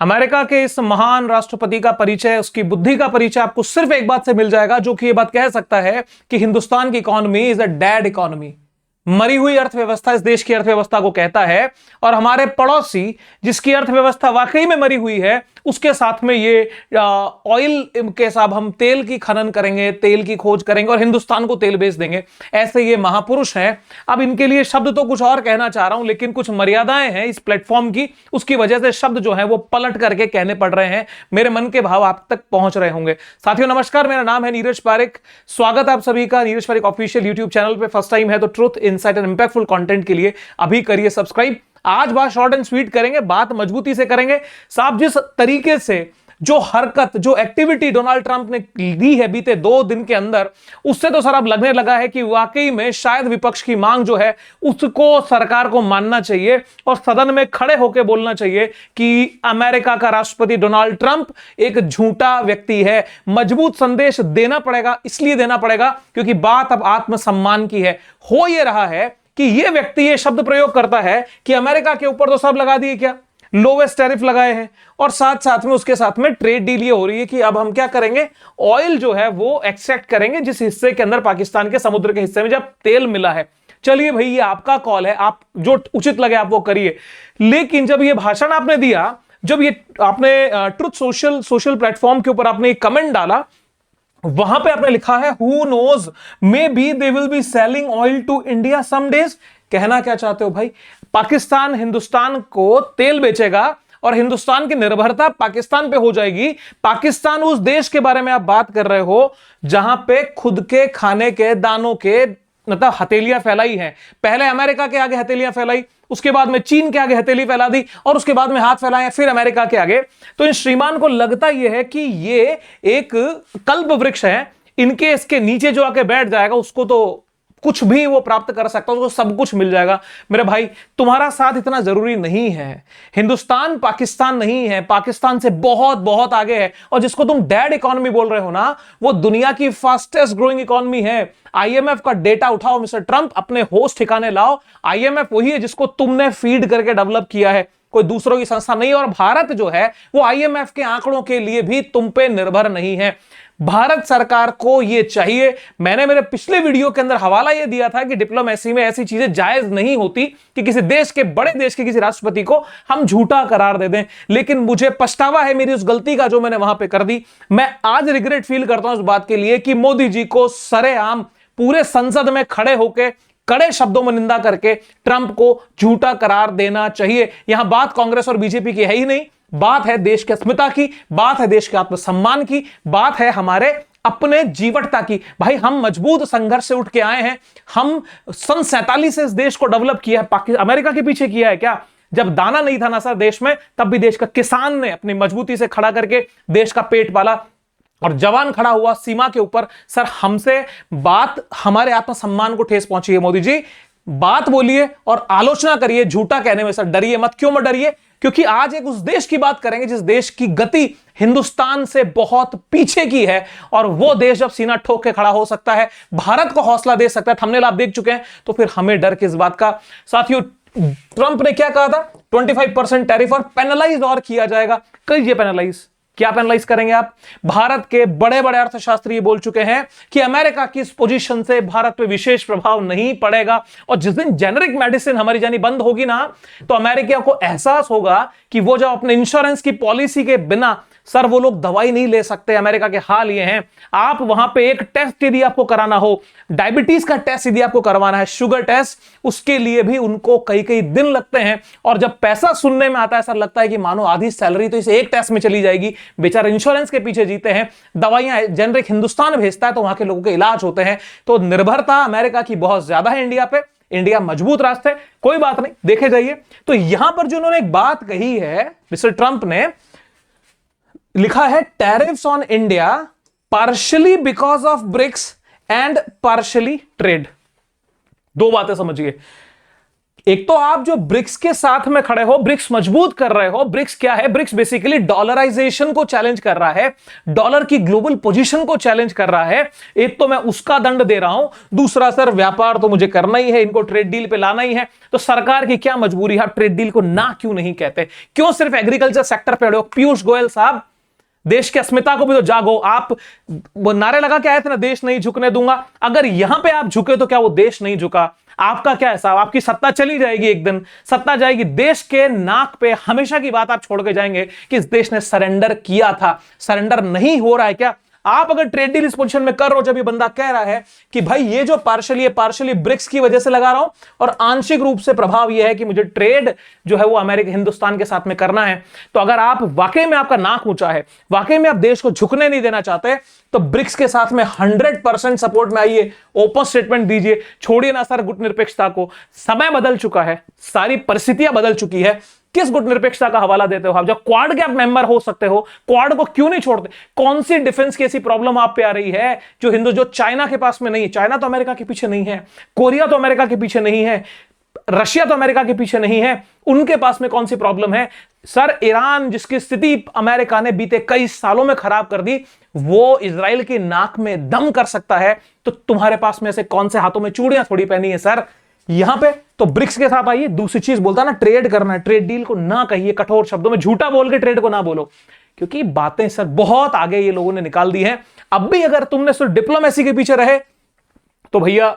America के इस महान राष्ट्रपति का परिचय, उसकी बुद्धि का परिचय आपको सिर्फ एक बात से मिल जाएगा, जो कि ये बात कह सकता है कि हिंदुस्तान की economy is a dead economy, मरी हुई अर्थव्यवस्था इस देश की अर्थव्यवस्था को कहता है। और हमारे पड़ोसी जिसकी अर्थव्यवस्था वाकई में मरी हुई है, उसके साथ में ये ऑयल के साथ हम तेल की खनन करेंगे, तेल की खोज करेंगे और हिंदुस्तान को तेल बेच देंगे। ऐसे ये महापुरुष हैं। अब इनके लिए शब्द तो कुछ और कहना चाह रहा हूं, लेकिन कुछ मर्यादाएं हैं इस प्लेटफॉर्म की, उसकी वजह से शब्द जो है वो पलट करके कहने पड़ रहे हैं। मेरे मन के भाव आप तक पहुंच रहे होंगे। साथियों नमस्कार, मेरा नाम है नीरज पारिक। स्वागत है आप सभी का Neeraj Pareek official YouTube channel पे। फर्स्ट टाइम है तो truth, insight and impactful content के लिए अभी करिए सब्सक्राइब। आज बात शॉर्ट एंड स्वीट करेंगे, बात मजबूती से करेंगे। साहब जिस तरीके से जो हरकत, जो एक्टिविटी डोनाल्ड ट्रंप ने दी है बीते 2 दिन के अंदर, उससे तो सर अब लगने लगा है कि वाकई में शायद विपक्ष की मांग जो है उसको सरकार को मानना चाहिए और सदन में खड़े होकर बोलना चाहिए कि अमेरिका का राष्ट्रपति डोनाल्ड ट्रंप एक झूठा व्यक्ति है। मजबूत संदेश देना पड़ेगा, इसलिए देना पड़ेगा क्योंकि बात अब आत्मसम्मान की है। हो यह रहा है कि यह व्यक्ति ये शब्द प्रयोग करता है कि अमेरिका के ऊपर तो सब लगा दिए, क्या लोवेस्ट टैरिफ लगाए हैं, और साथ साथ में उसके साथ में ट्रेड डील ये हो रही है कि अब हम क्या करेंगे, ऑयल जो है वो एक्सट्रैक्ट करेंगे जिस हिस्से के अंदर, पाकिस्तान के समुद्र के हिस्से में जब तेल मिला है। चलिए भाई, ये आपका कॉल है, आप जो उचित लगे आप वो करिए। लेकिन जब ये भाषण आपने दिया, जब ये आपने ट्रुथ सोशल प्लेटफॉर्म के ऊपर आपने एक कमेंट डाला, वहां पे आपने लिखा है who knows maybe they will be selling oil to India some days. कहना क्या चाहते हो भाई? पाकिस्तान हिंदुस्तान को तेल बेचेगा और हिंदुस्तान की निर्भरता पाकिस्तान पे हो जाएगी। पाकिस्तान उस देश के बारे में आप बात कर रहे हो जहां पे खुद के खाने के दानों के मतलब हथेलियां फैलाई हैं। पहले अमेरिका के आगे हथेलियां फैलाई, उसके बाद में चीन के आगे हथेली फैला दी और उसके बाद में हाथ फैलाए फिर अमेरिका के आगे। तो इन श्रीमान को लगता यह है कि ये एक कल्प वृक्ष है, इनके इसके नीचे जो आके बैठ जाएगा उसको तो कुछ भी वो प्राप्त कर सकता है, उसको सब कुछ मिल जाएगा। मेरे भाई, तुम्हारा साथ इतना जरूरी नहीं है। हिंदुस्तान पाकिस्तान नहीं है, पाकिस्तान से बहुत बहुत आगे है। और जिसको तुम डेड इकोनॉमी बोल रहे हो ना, वो दुनिया की फास्टेस्ट ग्रोइंग इकोनॉमी है। आईएमएफ का डेटा उठाओ मिस्टर ट्रंप, अपने होश ठिकाने लाओ। आईएमएफ वही है जिसको तुमने फीड करके डेवलप किया है, कोई दूसरों की संस्था नहीं। और भारत जो है वो आईएमएफ के आंकड़ों के लिए भी तुम पे निर्भर नहीं है। भारत सरकार को यह चाहिए, मैंने मेरे पिछले वीडियो के अंदर हवाला यह दिया था कि डिप्लोमेसी में ऐसी चीजें जायज नहीं होती कि किसी देश के, बड़े देश के किसी राष्ट्रपति को हम झूठा करार दे दें। लेकिन मुझे पछतावा है मेरी उस गलती का जो मैंने वहां पे कर दी। मैं आज रिग्रेट फील करता हूं इस बात के लिए कि मोदी जी को सरेआम पूरे संसद में खड़े होकर कड़े शब्दों में निंदा करके ट्रंप को झूठा करार देना चाहिए। यहां बात कांग्रेस और बीजेपी की है ही नहीं, बात है देश की अस्मिता की, बात है देश के आत्मसम्मान की, बात है हमारे अपने जीवटता की। भाई, हम मजबूत संघर्ष से उठ के आए हैं। हम सन 47 से इस देश को डेवलप किया है। अमेरिका के पीछे किया है क्या? जब दाना नहीं था ना सर देश में, तब भी देश का किसान ने अपनी मजबूती से खड़ा करके देश का पेट पाला और जवान खड़ा हुआ सीमा के ऊपर। सर, हमसे बात, हमारे आत्मसम्मान को ठेस पहुंची है। मोदी जी, बात बोलिए और आलोचना करिए झूठा कहने में। सर डरिए मत। क्यों मत डरिए? क्योंकि आज एक उस देश की बात करेंगे जिस देश की गति हिंदुस्तान से बहुत पीछे की है, और वो देश जब सीना ठोक के खड़ा हो सकता है, भारत को हौसला दे सकता है, थंबनेल आप देख चुके हैं, तो फिर हमें डर किस बात का? साथियों, ट्रंप ने क्या कहा था? 25% टैरिफ और पेनलाइज और किया जाएगा। कहिए पेनलाइज, क्या पेनलाइज करेंगे आप? भारत के बड़े बड़े अर्थशास्त्री ये बोल चुके हैं कि अमेरिका की इस पोजीशन से भारत पे विशेष प्रभाव नहीं पड़ेगा। और जिस दिन जेनेरिक मेडिसिन हमारी जानी बंद होगी ना, तो अमेरिका को एहसास होगा कि वो जब अपने इंश्योरेंस की पॉलिसी के बिना, सर वो लोग दवाई नहीं ले सकते। अमेरिका के हाल ये हैं, आप वहां पे एक टेस्ट यदि आपको कराना हो, डायबिटीज का टेस्ट यदि आपको करवाना है, शुगर टेस्ट, उसके लिए भी उनको कई कई दिन लगते हैं। और जब पैसा सुनने में आता है, सर लगता है कि मानो आधी सैलरी तो इस एक टेस्ट में चली जाएगी। बेचारे इंश्योरेंस के पीछे जीते हैं, दवाइयां जेनरिक हिंदुस्तान भेजता है तो वहां के लोगों के इलाज होते हैं। तो निर्भरता अमेरिका की बहुत ज्यादा है इंडिया पे। इंडिया मजबूत रास्ते, कोई बात नहीं, देखे जाइए। तो यहां पर जो उन्होंने एक बात कही है मिस्टर ट्रंप ने, लिखा है tariffs on India partially because of BRICS and partially trade. दो बातें समझिए। एक तो आप जो ब्रिक्स के साथ में खड़े हो, ब्रिक्स मजबूत कर रहे हो। ब्रिक्स क्या है? ब्रिक्स बेसिकली डॉलराइजेशन को चैलेंज कर रहा है, डॉलर की ग्लोबल पोजीशन को चैलेंज कर रहा है। एक तो मैं उसका दंड दे रहा हूं, दूसरा सर व्यापार तो मुझे करना ही है, इनको ट्रेड डील पे लाना ही है। तो सरकार की क्या मजबूरी है? आप ट्रेड डील को ना क्यों नहीं कहते? क्यों सिर्फ एग्रीकल्चर सेक्टर पे अड़े हो? पीयूष गोयल साहब, देश की अस्मिता को भी तो जागो। आप वो नारे लगा के आए थे ना, देश नहीं झुकने दूंगा। अगर यहां पे आप झुके तो क्या वो देश नहीं झुका? आपका क्या हिसाब? आपकी सत्ता चली जाएगी, एक दिन सत्ता जाएगी, देश के नाक पे हमेशा की बात आप छोड़ के जाएंगे कि इस देश ने सरेंडर किया था। सरेंडर नहीं हो रहा है क्या? आप अगर ट्रेड डील इस पोजीशन में कर रहे हो, जब ये बंदा कह रहा है कि भाई ये जो पार्शली ब्रिक्स की वजह से लगा रहा हूं और आंशिक रूप से प्रभाव ये है कि मुझे ट्रेड जो है वो अमेरिका हिंदुस्तान के साथ में करना है, तो अगर आप वाकई में आपका नाक ऊंचा है, वाकई में आप देश को झुकने नहीं देना चाहते, तो ब्रिक्स के साथ में 100% सपोर्ट में आइए, ओपन स्टेटमेंट दीजिए। छोड़िए ना सर गुटनिरपेक्षता को, समय बदल चुका है, सारी परिस्थितियां बदल चुकी है। किस गुटनिरपेक्षता का हवाला देते हो आप? जब क्वाड के आप मेंबर हो सकते हो, क्वाड को क्यों नहीं छोड़ते? कौन सी डिफेंस की ऐसी प्रॉब्लम आप पे आ रही है जो चाइना के पास में नहीं है? चाइना तो अमेरिका के पीछे नहीं है, कोरिया तो अमेरिका के पीछे नहीं है, रशिया तो अमेरिका के पीछे नहीं है, उनके पास में कौन सी प्रॉब्लम है? सर ईरान, जिसकी स्थिति अमेरिका ने बीते कई सालों में खराब कर दी, वो इजराइल की नाक में दम कर सकता है, तो तुम्हारे पास में से कौन से हाथों में चूड़ियां थोड़ी पहनी है सर यहां पे? तो ब्रिक्स के साथ आइए। दूसरी चीज बोलता ना, ट्रेड करना है, ट्रेड डील को ना कहिए, कठोर शब्दों में झूठा बोल के ट्रेड को ना बोलो, क्योंकि बातें सर बहुत आगे ये लोगों ने निकाल दी हैं। अब भी अगर तुमने सिर्फ डिप्लोमेसी के पीछे रहे तो भैया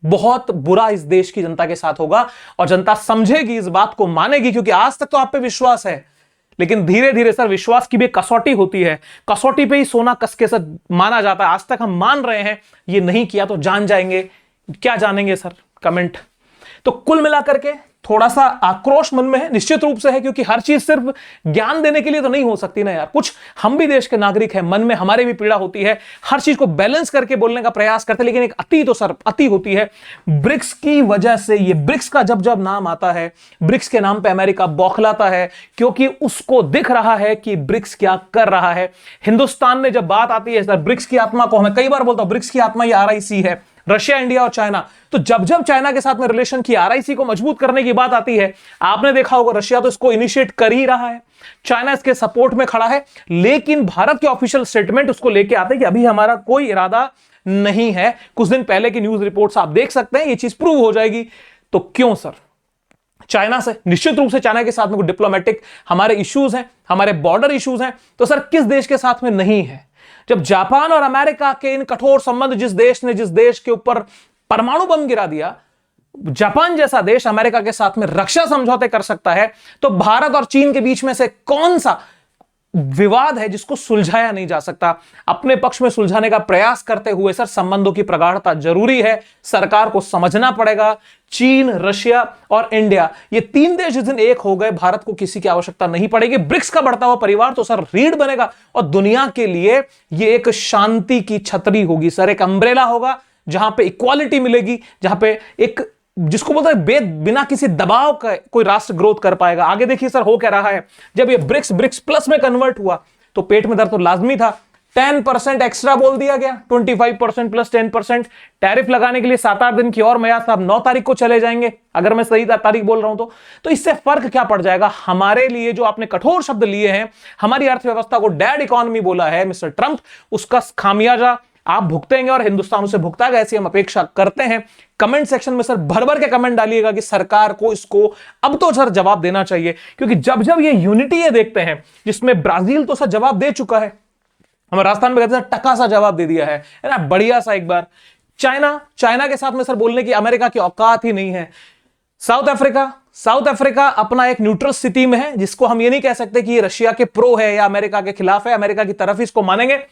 बहुत बुरा इस देश की जनता के साथ होगा, और जनता समझेगी, इस बात को मानेगी, क्योंकि आज तक तो आप पे विश्वास है, लेकिन धीरे धीरे सर विश्वास की भी कसौटी होती है, कसौटी पे ही सोना कसके सर माना जाता है। आज तक हम मान रहे हैं, ये नहीं किया तो जान जाएंगे। क्या जानेंगे सर? कमेंट। तो कुल मिलाकर के थोड़ा सा आक्रोश मन में है, निश्चित रूप से है, क्योंकि हर चीज सिर्फ ज्ञान देने के लिए तो नहीं हो सकती ना यार। कुछ हम भी देश के नागरिक हैं, मन में हमारे भी पीड़ा होती है, हर चीज को बैलेंस करके बोलने का प्रयास करते हैं, लेकिन एक अति तो सर अति होती है। ब्रिक्स की वजह से, ये ब्रिक्स का जब जब नाम आता है, ब्रिक्स के नाम पे अमेरिका बौखलाता है, क्योंकि उसको दिख रहा है कि ब्रिक्स क्या कर रहा है। हिंदुस्तान में जब बात आती है सर ब्रिक्स की आत्मा को, मैं कई बार बोलता हूं ब्रिक्स की आत्मा ये RIC है, रशिया, इंडिया और चाइना। तो जब जब चाइना के साथ में रिलेशन की, RIC को मजबूत करने की बात आती है, आपने देखा होगा रशिया तो इसको इनिशिएट कर ही रहा है, चाइना इसके सपोर्ट में खड़ा है, लेकिन भारत के ऑफिशियल स्टेटमेंट उसको लेके आते हैं कि अभी हमारा कोई इरादा नहीं है। कुछ दिन पहले की न्यूज रिपोर्ट्स आप देख सकते हैं, ये चीज प्रूव हो जाएगी। तो क्यों सर? चाइना से, निश्चित रूप से चाइना के साथ में कुछ डिप्लोमेटिक हमारे इश्यूज हैं, हमारे बॉर्डर इश्यूज हैं। तो सर किस देश के साथ में नहीं है? जब जापान और अमेरिका के इन कठोर संबंध, जिस देश के ऊपर परमाणु बम गिरा दिया, जापान जैसा देश अमेरिका के साथ में रक्षा समझौते कर सकता है, तो भारत और चीन के बीच में से कौन सा विवाद है जिसको सुलझाया नहीं जा सकता? अपने पक्ष में सुलझाने का प्रयास करते हुए सर संबंधों की प्रगाढ़ता जरूरी है, सरकार को समझना पड़ेगा। चीन, रशिया और इंडिया, ये तीन देश जिस दिन एक हो गए, भारत को किसी की आवश्यकता नहीं पड़ेगी। ब्रिक्स का बढ़ता हुआ परिवार तो सर रीढ़ बनेगा, और दुनिया के लिए ये एक शांति की छतरी होगी सर, एक अम्ब्रेला होगा, जहां पे इक्वालिटी मिलेगी, जहां पे एक, जिसको बोलते हैं बिना किसी दबाव का कोई राष्ट्र ग्रोथ कर पाएगा। आगे देखिए सर हो क्या रहा है, जब ये ब्रिक्स प्लस में कन्वर्ट हुआ तो पेट में दर्द तो लाजमी था। 10% एक्स्ट्रा बोल दिया गया, 25% प्लस 10%। टैरिफ लगाने के लिए 7-8 दिन की और मयाद, साहब 9 तारीख को चले जाएंगे, अगर मैं सही तारीख बोल रहा हूं तो इससे फर्क क्या पड़ जाएगा हमारे लिए? जो आपने कठोर शब्द लिए हैं, हमारी अर्थव्यवस्था को डेड इकोनॉमी बोला है मिस्टर ट्रंप, उसका खामियाजा आप भुगतेंगे और हिंदुस्तान उसे भुगताएगा, ऐसी हम अपेक्षा करते हैं। कमेंट सेक्शन में सर भर भर के कमेंट डालिएगा कि सरकार को इसको अब तो सर जवाब देना चाहिए, क्योंकि जब जब ये यूनिटी ये देखते हैं, जिसमें ब्राजील तो सर जवाब दे चुका है, हमें राजस्थान में कहते हैं टका सा जवाब दे दिया है ना, बढ़िया सा एक बार। चाइना के साथ में सर बोलने की अमेरिका की औकात ही नहीं है। साउथ अफ्रीका अपना एक न्यूट्रल स्थिति में है, जिसको हम ये नहीं कह सकते कि ये रशिया के प्रो है या अमेरिका के खिलाफ है, अमेरिका की तरफ ही इसको मानेंगे।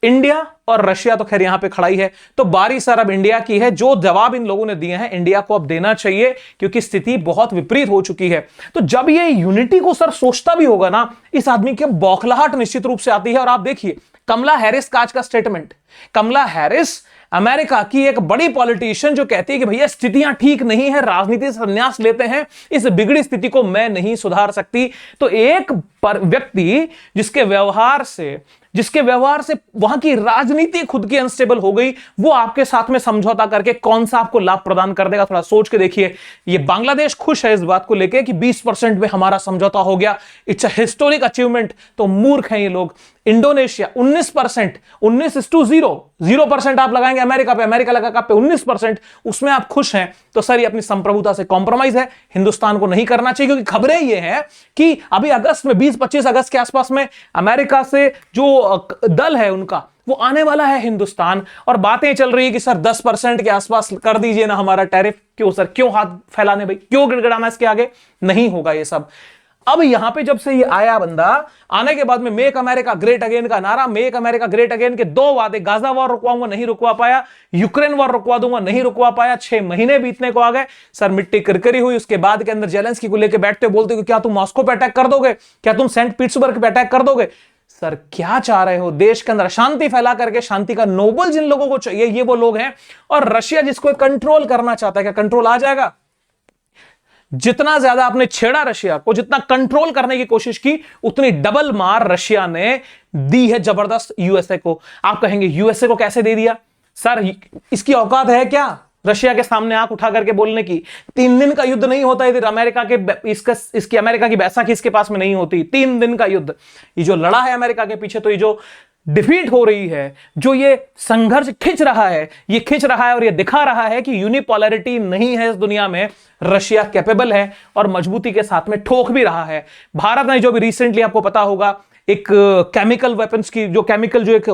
इंडिया और रशिया तो खैर यहां पे खड़ा ही है, तो बारी सर अब इंडिया की है। जो जवाब इन लोगों ने दिए हैं इंडिया को अब देना चाहिए, क्योंकि स्थिति बहुत विपरीत हो चुकी है। तो जब ये यूनिटी को सर सोचता भी होगा ना, इस आदमी की बौखलाहट निश्चित रूप से आती है। और आप देखिए कमला हैरिस का आज का स्टेटमेंट, कमला हैरिस अमेरिका की एक बड़ी पॉलिटिशियन जो कहती है कि भैया स्थितियां ठीक नहीं है, राजनीति से संन्यास लेते हैं, इस बिगड़ी स्थिति को मैं नहीं सुधार सकती। तो एक व्यक्ति जिसके व्यवहार से, जिसके व्यवहार से वहां की राजनीति खुद की अनस्टेबल हो गई, वो आपके साथ में समझौता करके कौन सा आपको लाभ प्रदान कर देगा? थोड़ा सोच के देखिए। ये बांग्लादेश खुश है इस बात को लेकर कि 20% में हमारा समझौता हो गया, इट्स अ हिस्टोरिक अचीवमेंट। तो मूर्ख हैं ये लोग। इंडोनेशिया 19%, 19:0, 0% आप लगाएंगे अमेरिका पे, अमेरिका लगा पे 19%, उसमें आप खुश हैं। तो सर ये अपनी संप्रभुता से कॉम्प्रोमाइज है, हिंदुस्तान को नहीं करना चाहिए। क्योंकि खबरें ये हैं कि अभी अगस्त में 20-25 अगस्त के आसपास में अमेरिका से जो दल है उनका वो आने वाला है हिंदुस्तान, और बातें चल रही है कि सर 10% के आसपास कर दीजिए ना हमारा टैरिफ। क्यों सर, क्यों हाथ फैलाने भाई, क्यों गिड़गिड़ाना इसके आगे? नहीं होगा ये सब। अब यहां पे जब से ये आया बंदा, आने के बाद में मेक अमेरिका ग्रेट अगेन का नारा, मेक अमेरिका ग्रेट अगेन के 2 वादे, गाजा वॉर रुकवाऊंगा नहीं रुकवा पाया, यूक्रेन वॉर रुकवा दूंगा नहीं रुकवा पाया, 6 महीने बीतने को आ गए। सर मिट्टी किरकिरी हुई। उसके बाद के अंदर जेलेंस्की को लेकर बैठते बोलते क्या तुम मॉस्को पे अटैक कर दोगे, क्या तुम सेंट पीटर्सबर्ग पे अटैक कर दोगे? सर क्या चाह रहे हो? देश के अंदर शांति फैला करके, शांति का नोबल जिन लोगों को चाहिए ये वो लोग हैं। और रशिया जिसको कंट्रोल करना चाहता है, क्या कंट्रोल आ जाएगा? जितना ज्यादा आपने छेड़ा रशिया को, जितना कंट्रोल करने की कोशिश की, उतनी डबल मार रशिया ने दी है जबरदस्त यूएसए को। आप कहेंगे यूएसए को कैसे दे दिया? सर इसकी औकात है क्या रशिया के सामने आंख उठा करके बोलने की? 3 दिन का युद्ध नहीं होता इधर अमेरिका के, इसकी अमेरिका की बैसाखी इसके पास में नहीं होती। 3 दिन का युद्ध ये जो लड़ा है अमेरिका के पीछे, तो ये जो डिफीट हो रही है, जो ये संघर्ष खिंच रहा है, ये खिंच रहा है और ये दिखा रहा है कि यूनिपोलैरिटी नहीं है इस दुनिया में। रशिया कैपेबल है और मजबूती के साथ में ठोक भी रहा है। भारत ने जो भी रिसेंटली आपको पता होगा एक केमिकल वेपन्स की, जो केमिकल जो एक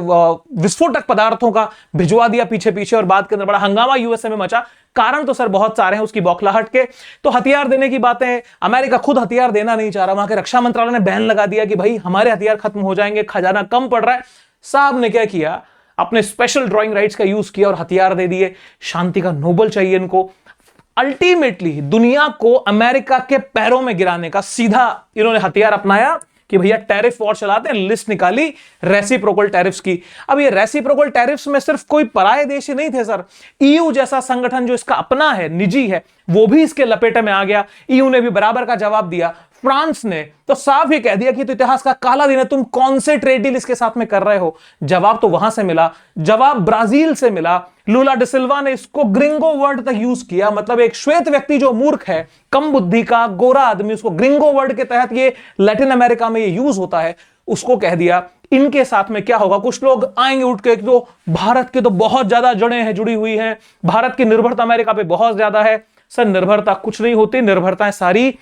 विस्फोटक पदार्थों का भिजवा दिया पीछे पीछे, और बाद के अंदर बड़ा हंगामा यूएसए में मचा। कारण तो सर बहुत सारे हैं उसकी बौखलाहट के। तो हथियार देने की बातें, अमेरिका खुद हथियार देना नहीं चाह रहा, वहां के रक्षा मंत्रालय ने बैन लगा दिया कि भाई हमारे हथियार खत्म हो जाएंगे, खजाना कम पड़ रहा है। साहब ने क्या किया, अपने स्पेशल ड्राइंग राइट्स का यूज किया और हथियार दे दिए। शांति का नोबल चाहिए इनको। अल्टीमेटली दुनिया को अमेरिका के पैरों में गिराने का सीधा इन्होंने हथियार अपनाया कि भैया टैरिफ वॉर चलाते हैं। लिस्ट निकाली रेसिप्रोकल टैरिफ्स की। अब ये रेसिप्रोकल टैरिफ्स में सिर्फ कोई पराये देश ही नहीं थे सर, ईयू जैसा संगठन जो इसका अपना है, निजी है, वो भी इसके लपेटे में आ गया। ईयू ने भी बराबर का जवाब दिया। फ्रांस ने तो साफ ही कह दिया कि तो इतिहास का काला दिन है, तुम कौन से ट्रेड डील इसके साथ में कर रहे हो। जवाब तो वहां से मिला, जवाब ब्राजील से मिला। लूला डिसिल्वा ने इसको ग्रिंगो वर्ड तक यूज किया, मतलब एक श्वेत व्यक्ति जो मूर्ख है, कम बुद्धि का गोरा आदमी, उसको ग्रिंगो वर्ड के तहत ये लैटिन अमेरिका में ये यूज होता है, उसको कह दिया। इनके साथ में क्या होगा? कुछ लोग आएंगे उठ के, तो भारत के तो बहुत ज्यादा जड़ें हैं, जुड़ी हुई हैं, भारत की निर्भरता अमेरिका पे बहुत ज्यादा है। सर निर्भरता कुछ नहीं होती, निर्भरताएं सारी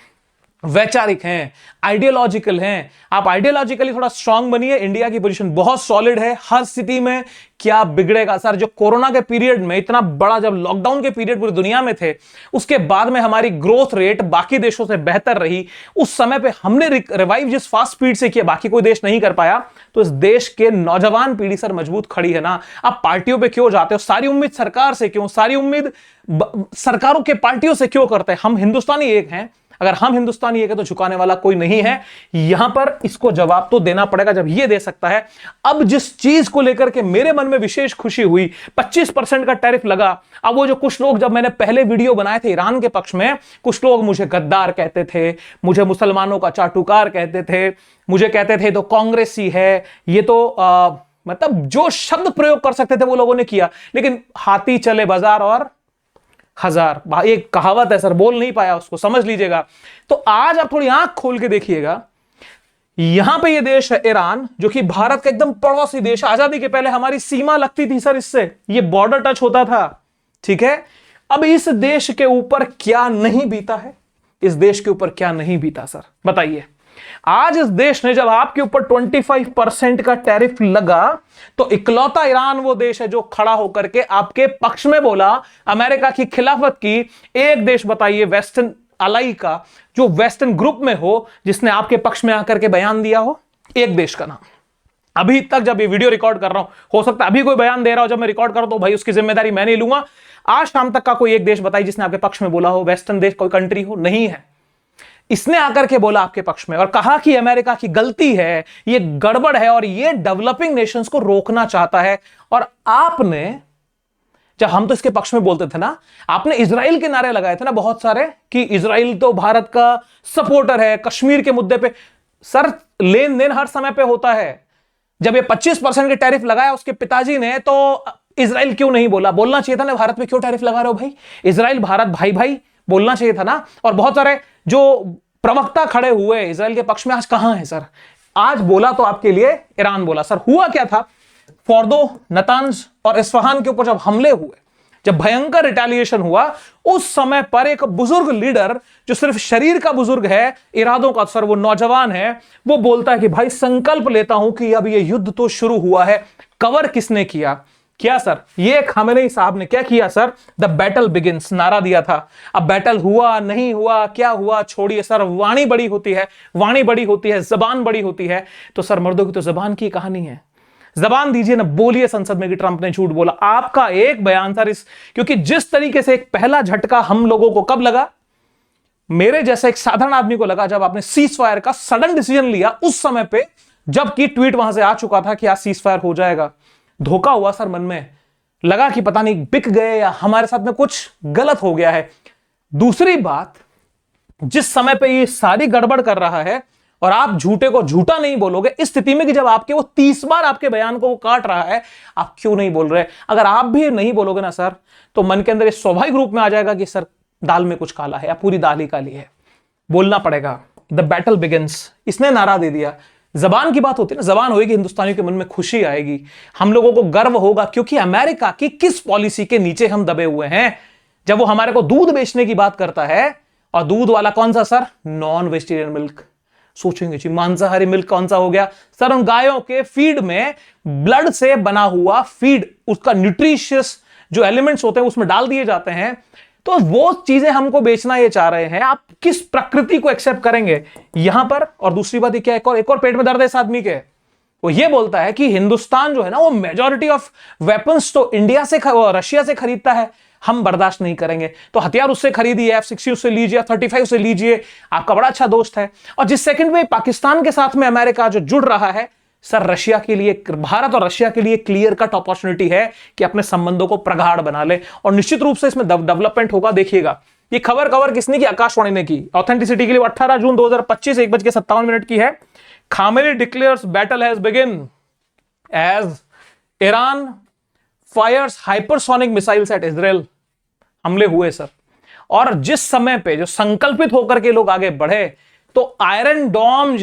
वैचारिक हैं, आइडियोलॉजिकल हैं। आप आइडियोलॉजिकली थोड़ा स्ट्रांग बनिए। इंडिया की पोजीशन बहुत सॉलिड है हर स्थिति में। क्या बिगड़ेगा सर? जो कोरोना के पीरियड में इतना बड़ा, जब लॉकडाउन के पीरियड पूरी दुनिया में थे, उसके बाद में हमारी ग्रोथ रेट बाकी देशों से बेहतर रही। उस समय पे हमने रिवाइव जिस फास्ट स्पीड से किया, बाकी कोई देश नहीं कर पाया। तो इस देश के नौजवान पीढ़ी सर मजबूत खड़ी है ना। आप पार्टियों पे क्यों जाते हो? सारी उम्मीद सरकार से क्यों, सारी उम्मीद सरकारों के पार्टियों से क्यों करते हैं? हम हिंदुस्तानी एक हैं। अगर हम हिंदुस्तानी एक है तो झुकाने वाला कोई नहीं है। यहां पर इसको जवाब तो देना पड़ेगा जब ये दे सकता है। अब जिस चीज को लेकर के मेरे मन में विशेष खुशी हुई, 25% का टैरिफ लगा। अब वो जो कुछ लोग, जब मैंने पहले वीडियो बनाए थे ईरान के पक्ष में, कुछ लोग मुझे गद्दार कहते थे, मुझे मुसलमानों का चाटुकार कहते थे, मुझे कहते थे तो कांग्रेसी है, ये तो मतलब जो शब्द प्रयोग कर सकते थे वो लोगों ने किया। लेकिन हाथी चले बाजार और हजार, एक कहावत है सर, बोल नहीं पाया उसको, समझ लीजिएगा। तो आज आप थोड़ी आंख खोल के देखिएगा। यहां पे ये देश है ईरान, जो कि भारत का एकदम पड़ोसी देश। आजादी के पहले हमारी सीमा लगती थी सर इससे, ये बॉर्डर टच होता था, ठीक है। अब इस देश के ऊपर क्या नहीं बीता है? इस देश के ऊपर क्या नहीं बीता सर, बताइए। आज इस देश ने, जब आपके ऊपर 25% का टैरिफ लगा, तो इकलौता ईरान वो देश है जो खड़ा होकर के आपके पक्ष में बोला, अमेरिका की खिलाफत की। एक देश बताइए वेस्टर्न अलाई का, जो वेस्टर्न ग्रुप में हो, जिसने आपके पक्ष में आकर के बयान दिया हो। एक देश का नाम अभी तक, जब ये वीडियो रिकॉर्ड कर रहा हूं, हो सकता है अभी कोई बयान दे रहा हो जब मैं रिकॉर्ड कर रहा हूं, तो भाई उसकी जिम्मेदारी मैं नहीं लूंगा। आज शाम तक का कोई एक देश बताइए जिसने आपके पक्ष में बोला हो, वेस्टर्न देश, कोई कंट्री हो, नहीं है। इसने आकर के बोला आपके पक्ष में और कहा कि अमेरिका की गलती है, ये गड़बड़ है और ये डेवलपिंग नेशंस को रोकना चाहता है। और आपने, जब हम तो इसके पक्ष में बोलते थे ना, आपने इजराइल के नारे लगाए थे ना बहुत सारे, कि इजराइल तो भारत का सपोर्टर है कश्मीर के मुद्दे पे। सर लेन देन हर समय पे होता है। जब ये 25% के टैरिफ लगाया उसके पिताजी ने, तो इजराइल क्यों नहीं बोला? बोलना चाहिए था ना, भारत पे क्यों टैरिफ लगा रहे हो भाई? इजराइल भारत भाई भाई बोलना चाहिए था ना। और बहुत सारे जो प्रवक्ता खड़े हुए इजराइल के पक्ष में, आज कहां है सर? आज बोला तो आपके लिए ईरान बोला। सर हुआ क्या था? फोर्दो, नतांज और इस्फहान के ऊपर जब हमले हुए, जब भयंकर रिटेलिएशन हुआ, उस समय पर एक बुजुर्ग लीडर, जो सिर्फ शरीर का बुजुर्ग है, इरादों का सर वो नौजवान है, वो बोलता है कि भाई संकल्प लेता हूं कि अब ये युद्ध तो शुरू हुआ है। कवर किसने किया? क्या सर? ये खामेनेई साहब ने क्या किया सर? द बैटल बिगिंस नारा दिया था। अब बैटल हुआ नहीं हुआ, क्या हुआ छोड़िए सर, वाणी बड़ी होती है, वाणी बड़ी होती है, जबान बड़ी होती है। तो सर मर्दों की तो जबान की कहानी है। जबान दीजिए ना, बोलिए संसद में कि ट्रंप ने झूठ बोला। आपका एक बयान सर क्योंकि जिस तरीके से एक पहला झटका हम लोगों को कब लगा, मेरे जैसे एक साधारण आदमी को लगा जब आपने सीज फायर का सडन डिसीजन लिया, उस समय पे जबकि ट्वीट वहां से आ चुका था कि आज सीज फायर हो जाएगा। धोखा हुआ सर, मन में लगा कि पता नहीं बिक गए या हमारे साथ में कुछ गलत हो गया है। दूसरी बात, जिस समय पे ये सारी गड़बड़ कर रहा है और आप झूठे को झूठा नहीं बोलोगे, इस स्थिति में कि जब आपके वो 30 बार आपके बयान को वो काट रहा है, आप क्यों नहीं बोल रहे? अगर आप भी नहीं बोलोगे ना सर, तो मन के अंदर इस स्वाभाविक रूप में आ जाएगा कि सर दाल में कुछ काला है या पूरी दाल ही काली है। बोलना पड़ेगा। द बैटल बिगिंस, इसने नारा दे दिया। जबान की बात होती है ना, जबान होगी, हिंदुस्तानियों के मन में खुशी आएगी, हम लोगों को गर्व होगा, क्योंकि अमेरिका की किस पॉलिसी के नीचे हम दबे हुए हैं। जब वो हमारे को दूध बेचने की बात करता है, और दूध वाला कौन सा सर? Non vegetarian milk. सोचेंगे जी मांसाहारी मिल्क कौन सा हो गया सर? उन गायों के फीड में ब्लड से बना हुआ फीड, उसका न्यूट्रिशियस जो एलिमेंट्स होते हैं उसमें डाल दिए जाते हैं। तो वो चीजें हमको बेचना ये चाह रहे हैं। आप किस प्रकृति को एक्सेप्ट करेंगे यहां पर? और दूसरी बात क्या, एक और पेट में दर्द है इस आदमी के। वो ये बोलता है कि हिंदुस्तान जो है ना, वो मेजॉरिटी ऑफ वेपन्स तो इंडिया से रशिया से खरीदता है, हम बर्दाश्त नहीं करेंगे। तो हथियार उससे खरीदिए, F-60 उससे लीजिए, F-35 उससे लीजिए, आपका बड़ा अच्छा दोस्त है। और जिस सेकंड में पाकिस्तान के साथ में अमेरिका जो जुड़ रहा है सर, रशिया के लिए, भारत और रशिया के लिए क्लियर कट अपॉर्चुनिटी है कि अपने संबंधों को प्रगाढ़ बना ले, और निश्चित रूप से इसमें डेवलपमेंट होगा। देखिएगा, ये खबर किसने की? आकाशवाणी ने की। ऑथेंटिसिटी के लिए 18 जून 2025 1:57 की है। Khamenei declares battle has begin as Iran fires hypersonic missiles at Israel. हमले हुए सर, और जिस समय पे जो संकल्पित होकर के लोग आगे बढ़े, तो आयरन डोम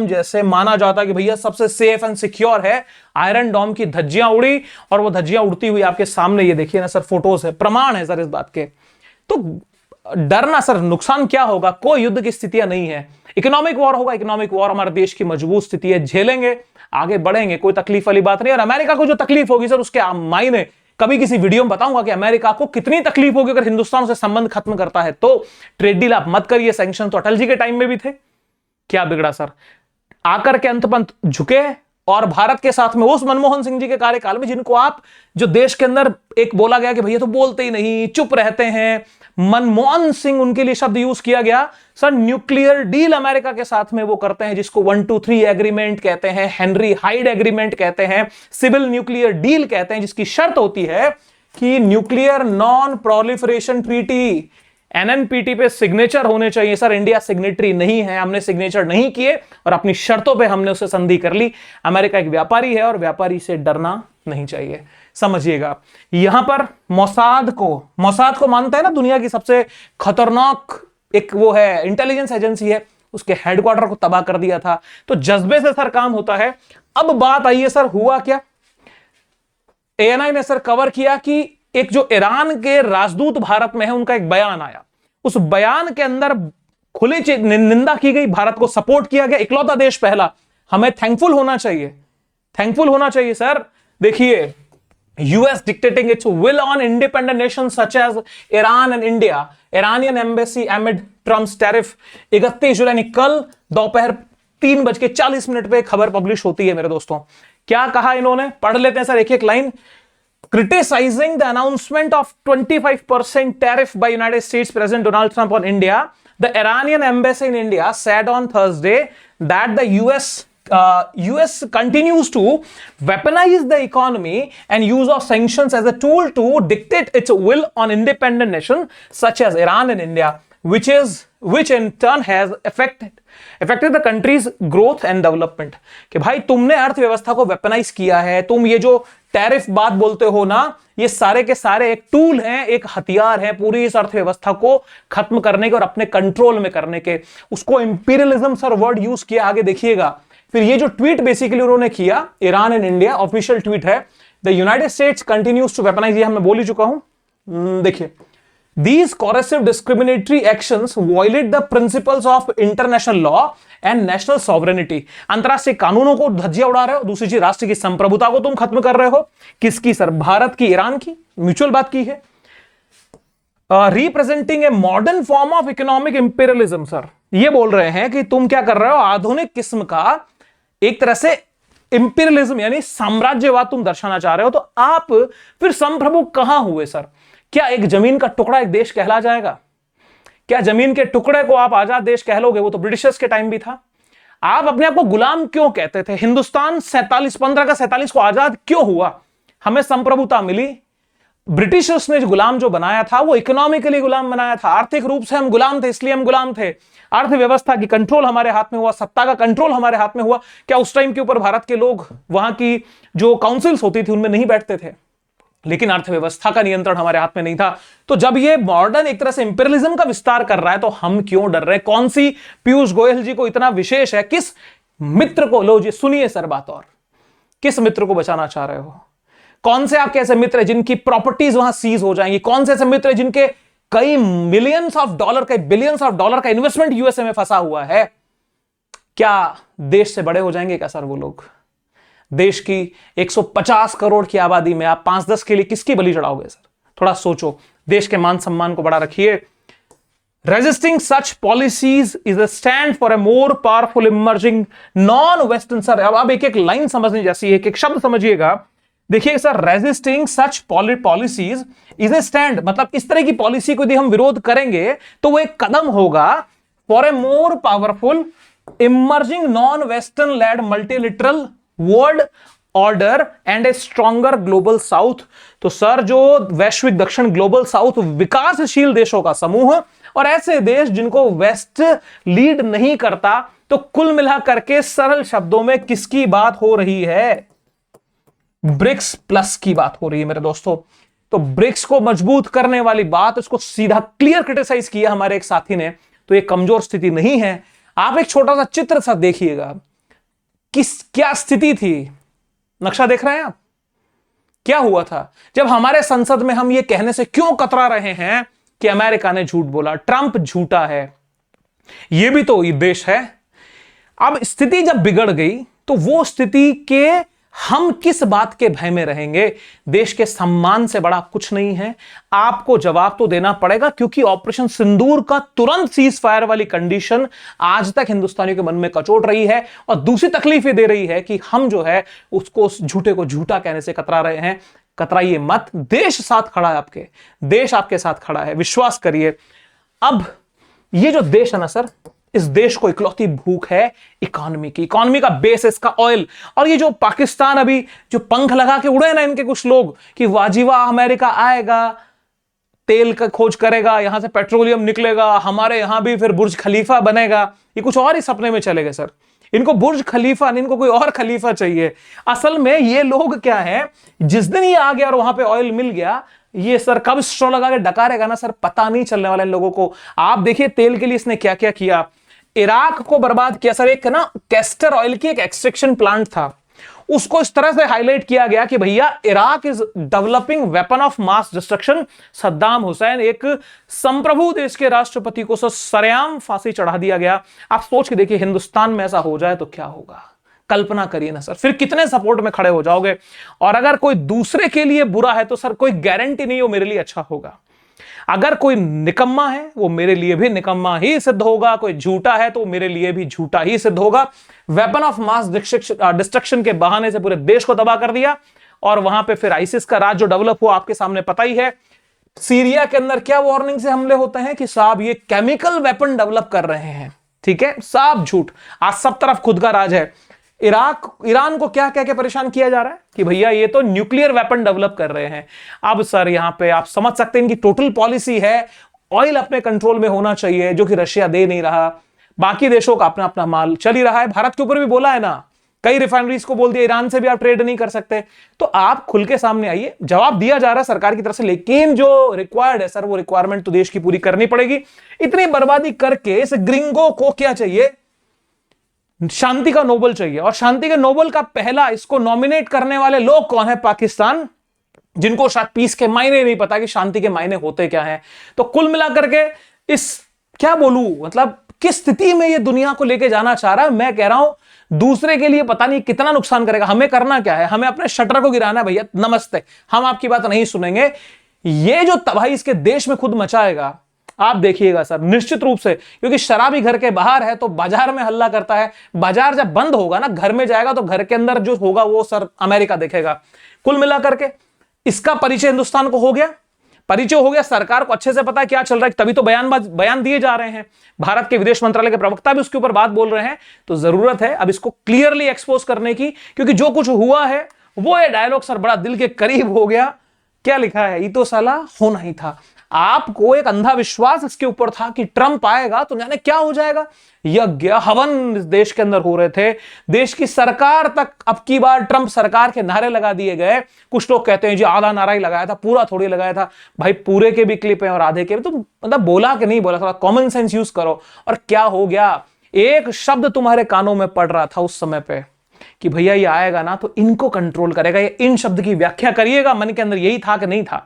जैसे माना जाता कि भैया सबसे सेफ एंड सिक्योर है, आयरन डोम की धज्जियां उड़ी, और वो धज्जियां उड़ती हुई आपके सामने ये देखिए ना सर, फोटोज है, प्रमाण है सर इस बात के। तो डरना सर, नुकसान क्या होगा? कोई युद्ध की स्थितियां नहीं है, इकोनॉमिक वॉर होगा। इकोनॉमिक वॉर हमारे देश की मजबूत स्थिति है, झेलेंगे, आगे बढ़ेंगे, कोई तकलीफ वाली बात नहीं। और अमेरिका को जो तकलीफ होगी सर, उसके मायने कभी किसी वीडियो में बताऊंगा कि अमेरिका को कितनी तकलीफ होगी अगर हिंदुस्तान से संबंध खत्म करता है। तो ट्रेड डील आप मत करिए, सैंक्शन तो अटल जी के टाइम में भी थे, क्या बिगड़ा सर? आकर के अंतपंत झुके, और भारत के साथ में उस मनमोहन सिंह जी के कार्यकाल में, जिनको आप, जो देश के अंदर एक बोला गया कि भैया तो बोलते ही नहीं, चुप रहते हैं, मनमोहन सिंह उनके लिए शब्द यूज किया गया सर। न्यूक्लियर डील अमेरिका के साथ में वो करते हैं, जिसको 123 एग्रीमेंट कहते हैं, हेनरी हाइड एग्रीमेंट कहते हैं, सिविल न्यूक्लियर डील कहते हैं, जिसकी शर्त होती है कि न्यूक्लियर नॉन प्रोलिफरेशन ट्रीटी, एनएनपीटी पे सिग्नेचर होने चाहिए। सर इंडिया सिग्नेटरी नहीं है, हमने सिग्नेचर नहीं किए, और अपनी शर्तों पे हमने उससे संधि कर ली। अमेरिका एक व्यापारी है, और व्यापारी से डरना नहीं चाहिए, समझिएगा। यहां पर मोसाद को मानता है ना दुनिया की सबसे खतरनाक एक वो है, इंटेलिजेंस एजेंसी है, उसके हेडक्वार्टर को तबाह कर दिया था। तो जज्बे से सर काम होता है। अब बात आइए सर, हुआ क्या? एएनआई ने सर कवर किया कि एक जो ईरान के राजदूत भारत में है, उनका एक बयान आया। उस बयान के अंदर खुली निंदा की गई, भारत को सपोर्ट किया गया। इकलौता देश पहला, हमें थैंकफुल होना चाहिए सर। देखिए, US dictating its will on independent nations such as Iran and India. Iranian embassy amid Trump's tariff. 31 जुलाई कल दोपहर 3:40 पे खबर पब्लिश होती है मेरे दोस्तों। क्या कहा इन्होंने? पढ़ लेते हैं सर एक एक line. Criticizing the announcement of 25% tariff by United States President Donald Trump on India, the Iranian embassy in India said on Thursday that the US continues to weaponize the economy and use of sanctions as a tool to dictate its will on independent nations such as Iran and India, which in turn has affected affected the country's growth and development। कि भाई तुमने अर्थव्यवस्था को weaponise किया है, तुम ये जो टैरिफ बात बोलते हो ना, ये सारे के सारे एक टूल हैं, एक हथियार है पूरी इस अर्थव्यवस्था को खत्म करने के और अपने कंट्रोल में करने के। उसको इंपीरियलिज्म सर वर्ड यूज किया, आगे देखिएगा। फिर ये जो ट्वीट बेसिकली उन्होंने किया, Iran and India, official tweet है, the United States continues to weaponise, ये मैं बोल ही चुका हूं। देखिए, these coercive discriminatory actions violate the principles of international law and national sovereignty। अंतरराष्ट्रीय कानूनों को धज्जियां उड़ा रहे हो, दूसरी चीज राष्ट्र की संप्रभुता को तुम खत्म कर रहे हो। किसकी सर? भारत की, ईरान की, म्यूचुअल बात की है। Representing a modern form of economic imperialism. Sir ये बोल रहे हैं कि तुम क्या कर रहे हो, आधुनिक किस्म का एक तरह से इंपीरियलिज्म यानी साम्राज्यवाद तुम दर्शाना चाह रहे हो। तो आप फिर संप्रभु कहां हुए सर? क्या एक जमीन का टुकड़ा एक देश कहला जाएगा? क्या जमीन के टुकड़े को आप आजाद देश कह लोगे? वो तो ब्रिटिशर्स के टाइम भी था। आप अपने आप को गुलाम क्यों कहते थे? हिंदुस्तान 15 का 47 को आजाद क्यों हुआ? हमें संप्रभुता मिली। ब्रिटिशर्स ने जो गुलाम जो बनाया था वो इकोनॉमिकली गुलाम बनाया था, आर्थिक रूप से हम गुलाम थे, इसलिए हम गुलाम थे। अर्थव्यवस्था की कंट्रोल हमारे हाथ में हुआ, सत्ता का कंट्रोल हमारे हाथ में हुआ। क्या उस टाइम के ऊपर भारत के लोग वहां की जो काउंसिल्स होती थी उनमें नहीं बैठते थे? लेकिन अर्थव्यवस्था का नियंत्रण हमारे हाथ में नहीं था। तो जब ये मॉडर्न एक तरह से इंपीरियलिज्म का विस्तार कर रहा है तो हम क्यों डर रहे हैं? कौन सी पीयूष गोयल जी को इतना विशेष है? किस मित्र को, लो जी सुनिए सर बात, और किस मित्र को बचाना चाह रहे हो? कौन से आपके ऐसे मित्र हैं जिनकी प्रॉपर्टीज वहां सीज हो जाएंगी? कौन से ऐसे मित्र हैं जिनके कई मिलियंस ऑफ डॉलर, कई बिलियंस ऑफ डॉलर का इन्वेस्टमेंट यूएसए में फंसा हुआ है? क्या देश से बड़े हो जाएंगे क्या सर वो लोग? देश की 150 करोड़ की आबादी में आप 5-10 के लिए किसकी बलि चढ़ाओगे सर? थोड़ा सोचो, देश के मान सम्मान को बड़ा रखिए। Resisting such policies is a stand for a more powerful emerging non western. Sir अब आप एक एक लाइन समझने जैसी, एक एक शब्द समझिएगा। देखिए sir, resisting such policies is a stand, मतलब इस तरह की पॉलिसी को यदि हम विरोध करेंगे तो वो एक कदम होगा for a more powerful emerging non western led multilateral world order and a stronger global south. तो सर जो वैश्विक दक्षिण, ग्लोबल साउथ, विकासशील देशों का समूह और ऐसे देश जिनको वेस्ट लीड नहीं करता। तो कुल मिलाकर के सरल शब्दों में किसकी बात हो रही है? ब्रिक्स प्लस की बात हो रही है मेरे दोस्तों। तो ब्रिक्स को मजबूत करने वाली बात, इसको सीधा क्लियर क्रिटिसाइज किया हमारे एक साथी ने। तो ये कमजोर स्थिति नहीं है। आप एक छोटा सा चित्र सा देखिएगा, क्या स्थिति थी। नक्शा देख रहे हैं आप? क्या हुआ था जब हमारे संसद में हम ये कहने से क्यों कतरा रहे हैं कि अमेरिका ने झूठ बोला, ट्रंप झूठा है? ये भी तो ये देश है। अब स्थिति जब बिगड़ गई तो वो स्थिति के हम किस बात के भय में रहेंगे? देश के सम्मान से बड़ा कुछ नहीं है। आपको जवाब तो देना पड़ेगा, क्योंकि ऑपरेशन सिंदूर का तुरंत सीज फायर वाली कंडीशन आज तक हिंदुस्तानियों के मन में कचोट रही है और दूसरी तकलीफ ये दे रही है कि हम जो है उसको, उस झूठे को झूठा कहने से कतरा रहे हैं। कतराइए मत, देश साथ खड़ा है आपके, देश आपके साथ खड़ा है, विश्वास करिए। अब ये जो देश है ना सर, इस देश को इकलौती भूख है इकोनॉमी की। इकोनॉमी का बेस है इसका ऑयल। और ये जो पाकिस्तान अभी जो पंख लगा के उड़े ना इनके कुछ लोग कि वाजीवा अमेरिका आएगा, तेल का खोज करेगा, यहां से पेट्रोलियम निकलेगा, हमारे यहां भी फिर बुर्ज खलीफा बनेगा, ये कुछ और ही सपने में चले गए सर। इनको बुर्ज खलीफा नहीं, इनको कोई और खलीफा चाहिए। असल में ये लोग क्या है, जिस दिन ये आ गया और वहां पे ऑयल मिल गया, ये सर कब स्ट्रॉ लगा के डकारेगा ना सर, पता नहीं चलने वाला इन लोगों को। आप देखिए तेल के लिए इसने क्या क्या किया। इराक को बर्बाद किया सर। एक ना कैस्टर ऑयल की एक एक्सट्रैक्शन प्लांट था, उसको इस तरह से हाईलाइट किया गया कि भैया Iraq is developing weapon of mass destruction. Saddam Hussain, एक संप्रभु देश के राष्ट्रपति को सरेआम फांसी चढ़ा दिया गया। आप सोच के देखिए, हिंदुस्तान में ऐसा हो जाए तो क्या होगा? कल्पना करिए ना सर, फिर कितने सपोर्ट में खड़े हो जाओगे। और अगर कोई दूसरे के लिए बुरा है तो सर कोई गारंटी नहीं वो मेरे लिए अच्छा होगा। अगर कोई निकम्मा है वो मेरे लिए भी निकम्मा ही सिद्ध होगा, कोई झूठा है तो मेरे लिए भी झूठा ही सिद्ध होगा। वेपन ऑफ मास डिस्ट्रक्शन के बहाने से पूरे देश को तबाह कर दिया और वहां पे फिर आईसिस का राज जो डेवलप हुआ आपके सामने पता ही है। सीरिया के अंदर क्या वार्निंग से हमले होते हैं कि साहब ये केमिकल वेपन डेवलप कर रहे हैं, ठीक है, साफ झूठ। आज सब तरफ खुद का राज है। ईरान को क्या कह के परेशान किया जा रहा है कि भैया ये तो न्यूक्लियर वेपन डेवलप कर रहे हैं। अब सर यहां पे आप समझ सकते हैं इनकी टोटल पॉलिसी है ऑयल अपने कंट्रोल में होना चाहिए, जो कि रशिया दे नहीं रहा। बाकी देशों का अपना अपना माल चल ही रहा है। भारत के ऊपर भी बोला है ना, कई रिफाइनरीज को बोल दिया ईरान से भी आप ट्रेड नहीं कर सकते। तो आप खुल के सामने आइए, जवाब दिया जा रहा है सरकार की तरफ से, लेकिन जो रिक्वायर्ड है सर वो रिक्वायरमेंट तो देश की पूरी करनी पड़ेगी। इतनी बर्बादी करके इस ग्रिंगो को क्या चाहिए, शांति का नोबेल चाहिए। और शांति के नोबेल का पहला इसको नॉमिनेट करने वाले लोग कौन है, पाकिस्तान, जिनको शायद पीस के मायने नहीं पता कि शांति के मायने होते क्या हैं। तो कुल मिलाकर के इस क्या बोलूं, मतलब किस स्थिति में ये दुनिया को लेके जाना चाह रहा है। मैं कह रहा हूं दूसरे के लिए पता नहीं कितना नुकसान करेगा, हमें करना क्या है, हमें अपने शटर को गिराना है भैया, नमस्ते, हम आपकी बात नहीं सुनेंगे। ये जो तबाही इसके देश में खुद मचाएगा आप देखिएगा सर, निश्चित रूप से, क्योंकि शराबी घर के बाहर है तो बाजार में हल्ला करता है, बाजार जब बंद होगा ना, घर में जाएगा तो घर के अंदर जो होगा वो सर अमेरिका देखेगा। कुल मिलाकर के इसका परिचय हिंदुस्तान को हो गया, परिचय हो गया, सरकार को अच्छे से पता है क्या चल रहा है, तभी तो बयान दिए जा रहे हैं। भारत के विदेश मंत्रालय के प्रवक्ता भी उसके ऊपर बात बोल रहे हैं। तो जरूरत है अब इसको क्लियरली एक्सपोज करने की, क्योंकि जो कुछ हुआ है वो ये डायलॉग सर बड़ा दिल के करीब हो गया। क्या लिखा है, ये तो साला होना ही था। आपको एक अंधा विश्वास इसके ऊपर था कि ट्रंप आएगा तो जाने क्या हो जाएगा, यज्ञ हवन देश के अंदर हो रहे थे, देश की सरकार तक अब की बार ट्रंप सरकार के नारे लगा दिए गए। कुछ लोग कहते हैं जी आधा नारा ही लगाया था, पूरा थोड़ी लगाया था। भाई पूरे के भी क्लिप है और आधे के भी, तो मतलब बोला कि नहीं बोला, थोड़ा कॉमन सेंस यूज करो। और क्या हो गया, एक शब्द तुम्हारे कानों में पड़ रहा था उस समय पे कि भैया ये आएगा ना तो इनको कंट्रोल करेगा, ये इन शब्द की व्याख्या करिएगा, मन के अंदर यही था कि नहीं था।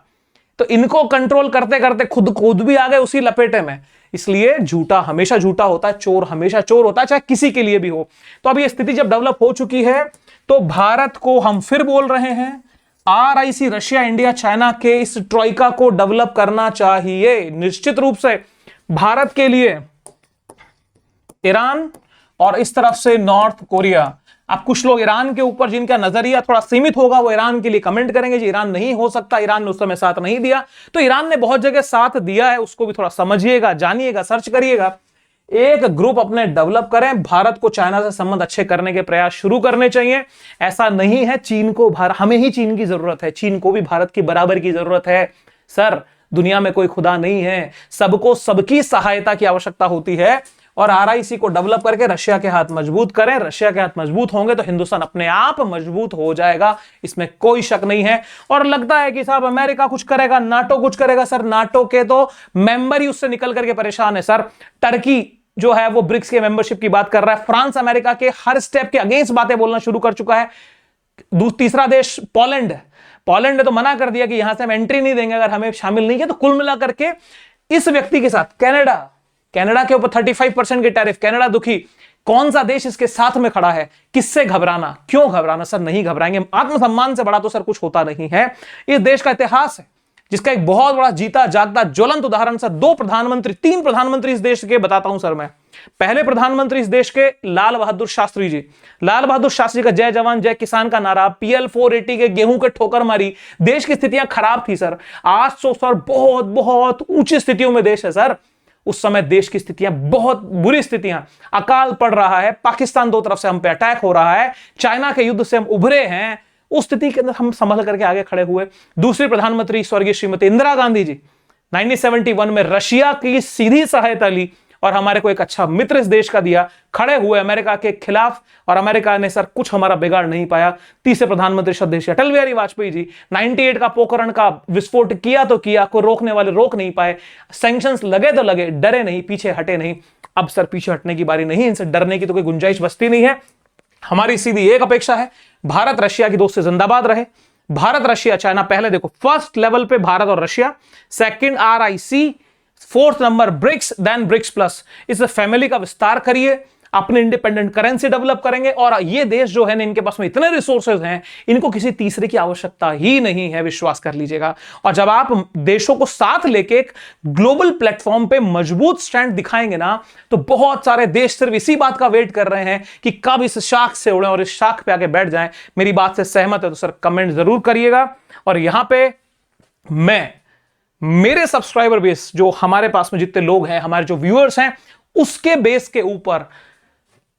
तो इनको कंट्रोल करते करते खुद भी आ गए उसी लपेटे में। इसलिए झूठा हमेशा झूठा होता है, चोर हमेशा चोर होता है, चाहे किसी के लिए भी हो। तो अब ये स्थिति जब डेवलप हो चुकी है तो भारत को हम फिर बोल रहे हैं, RIC रशिया इंडिया चाइना के इस ट्रोइका को डेवलप करना चाहिए। निश्चित रूप से भारत के लिए ईरान और इस तरफ से नॉर्थ कोरिया। अब कुछ लोग ईरान के ऊपर जिनका नजरिया थोड़ा सीमित होगा वो ईरान के लिए कमेंट करेंगे जी ईरान नहीं हो सकता, ईरान ने उस समय साथ नहीं दिया। तो ईरान ने बहुत जगह साथ दिया है, उसको भी थोड़ा समझिएगा, जानिएगा, सर्च करिएगा। एक ग्रुप अपने डेवलप करें, भारत को चाइना से संबंध अच्छे करने के प्रयास शुरू करने चाहिए। ऐसा नहीं है चीन को हमें ही चीन की जरूरत है, चीन को भी भारत की बराबर की जरूरत है। सर दुनिया में कोई खुदा नहीं है, सबको सबकी सहायता की आवश्यकता होती है। और RIC को डेवलप करके रशिया के हाथ मजबूत करें, रशिया के हाथ मजबूत होंगे तो हिंदुस्तान अपने आप मजबूत हो जाएगा, इसमें कोई शक नहीं है। और लगता है कि साहब अमेरिका कुछ करेगा, नाटो कुछ करेगा, सर नाटो के तो मेंबर ही उससे निकल करके परेशान है। सर टर्की जो है वो ब्रिक्स के मेंबरशिप की बात कर रहा है, फ्रांस अमेरिका के हर स्टेप के अगेंस्ट बातें बोलना शुरू कर चुका है। तीसरा देश पोलैंड ने तो मना कर दिया कि यहां से हम एंट्री नहीं देंगे अगर हमें शामिल नहीं किया। तो कुल मिलाकर के इस व्यक्ति के साथ कनाडा के ऊपर 35% के टैरिफ, कनाडा दुखी, कौन सा देश इसके साथ में खड़ा है, किससे घबराना, क्यों घबराना, सर नहीं घबराएंगे। आत्मसम्मान से बड़ा तो सर कुछ होता नहीं है। इस देश का इतिहास है जिसका एक बहुत बड़ा जीता जागता ज्वलंत उदाहरण सर 3 प्रधानमंत्री इस देश के बताता हूं सर मैं। पहले प्रधानमंत्री इस देश के लाल बहादुर शास्त्री जी का जय जवान जय किसान का नारा, PL 480 के गेहूं के ठोकर मारी, देश की स्थितियां खराब थी सर। आज तो सर बहुत बहुत ऊंची स्थितियों में देश है सर। उस समय देश की स्थितियां बहुत बुरी स्थितियां, अकाल पड़ रहा है, पाकिस्तान दो तरफ से हम पे अटैक हो रहा है, चाइना के युद्ध से हम उभरे हैं। उस स्थिति के अंदर हम संभल करके आगे खड़े हुए। दूसरी प्रधानमंत्री स्वर्गीय श्रीमती इंदिरा गांधी जी 1971 में रशिया की सीधी सहायता ली और हमारे को एक अच्छा मित्र इस देश का दिया, खड़े हुए अमेरिका के खिलाफ, और अमेरिका ने सर कुछ हमारा बिगाड़ नहीं पाया। तीसरे प्रधानमंत्री श्रद्धेय अटल बिहारी वाजपेयी जी 98 का पोखरण का विस्फोट किया तो किया, को रोकने वाले रोक नहीं पाए, सैंक्शंस लगे तो लगे, डरे नहीं, पीछे हटे नहीं। अब सर पीछे हटने की बारी नहीं, इनसे डरने की तो कोई गुंजाइश बचती नहीं है। हमारी सीधी एक अपेक्षा है, भारत रशिया की दोस्ती जिंदाबाद रहे। भारत रशिया चाइना पहले देखो, फर्स्ट लेवल पे भारत और Russia, second RIC, fourth number BRICS, then BRICS plus. इस फैमिली का विस्तार करिए, अपने इंडिपेंडेंट करेंसी डेवलप करेंगे। और ये देश जो है ना, इनके पास में इतने रिसोर्सेज हैं, इनको किसी तीसरे की आवश्यकता ही नहीं है, विश्वास कर लीजिएगा। और जब आप देशों को साथ लेके एक ग्लोबल प्लेटफॉर्म पे मजबूत स्टैंड दिखाएंगे ना, तो बहुत सारे देश सिर्फ इसी बात का वेट कर रहे हैं कि कब इस शाख से उड़े और इस शाख पे आके बैठ जाएं। मेरी बात से सहमत है तो सर कमेंट जरूर करिएगा। और यहां पे मेरे सब्सक्राइबर बेस जो हमारे पास में जितने लोग हैं, हमारे जो व्यूअर्स हैं, उसके बेस के ऊपर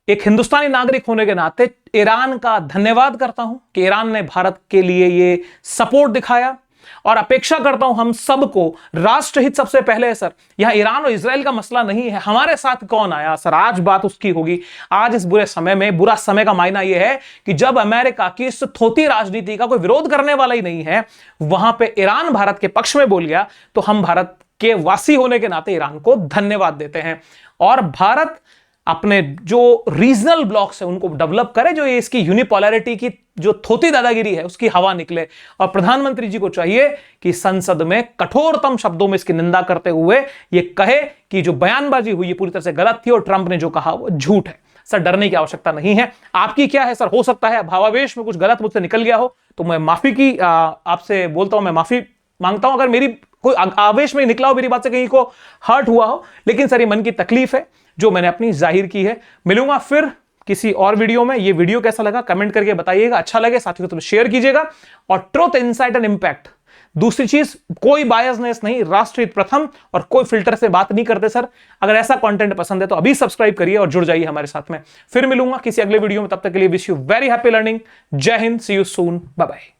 एक हिंदुस्तानी नागरिक होने के नाते ईरान का धन्यवाद करता हूं कि ईरान ने भारत के लिए ये सपोर्ट दिखाया। और अपेक्षा करता हूं हम सबको राष्ट्रहित सबसे पहले है सर। यहां ईरान और इजराइल का मसला नहीं है, हमारे साथ कौन आया सर, आज बात उसकी होगी। आज इस बुरे समय में, बुरा समय का मायना यह है कि जब अमेरिका की इस थोती राजनीति का कोई विरोध करने वाला ही नहीं है, वहां पे ईरान भारत के पक्ष में बोल गया, तो हम भारत के वासी होने के नाते ईरान को धन्यवाद देते हैं। और भारत अपने जो रीजनल ब्लॉक्स है उनको डेवलप करे, जो ये इसकी यूनिपोलैरिटी की जो थोती दादागिरी है उसकी हवा निकले। और प्रधानमंत्री जी को चाहिए कि संसद में कठोरतम शब्दों में इसकी निंदा करते हुए ये कहे कि जो बयानबाजी हुई है पूरी तरह से गलत थी और ट्रंप ने जो कहा वो झूठ है। सर डरने की आवश्यकता नहीं है। आपकी क्या है सर, हो सकता है भावावेश में कुछ गलत मुझसे निकल गया हो, तो मैं माफी की आपसे बोलता हूं, मैं माफी मांगता हूं अगर मेरी कोई आवेश में निकला हो, मेरी बात से कहीं को हर्ट हुआ हो। लेकिन सर ये मन की तकलीफ है जो मैंने अपनी जाहिर की है। मिलूंगा फिर किसी और वीडियो में। ये वीडियो कैसा लगा कमेंट करके बताइएगा, अच्छा लगे साथियों तो शेयर कीजिएगा। और ट्रुथ, इनसाइट एंड इंपैक्ट, दूसरी चीज कोई बायसनेस नहीं, राष्ट्रहित प्रथम, और कोई फिल्टर से बात नहीं करते सर। अगर ऐसा कंटेंट पसंद है तो अभी सब्सक्राइब करिए और जुड़ जाइए हमारे साथ में। फिर मिलूंगा किसी अगले वीडियो में, तब तक के लिए wish you very happy learning. जय हिंद, सी यू सून, बाय बाय।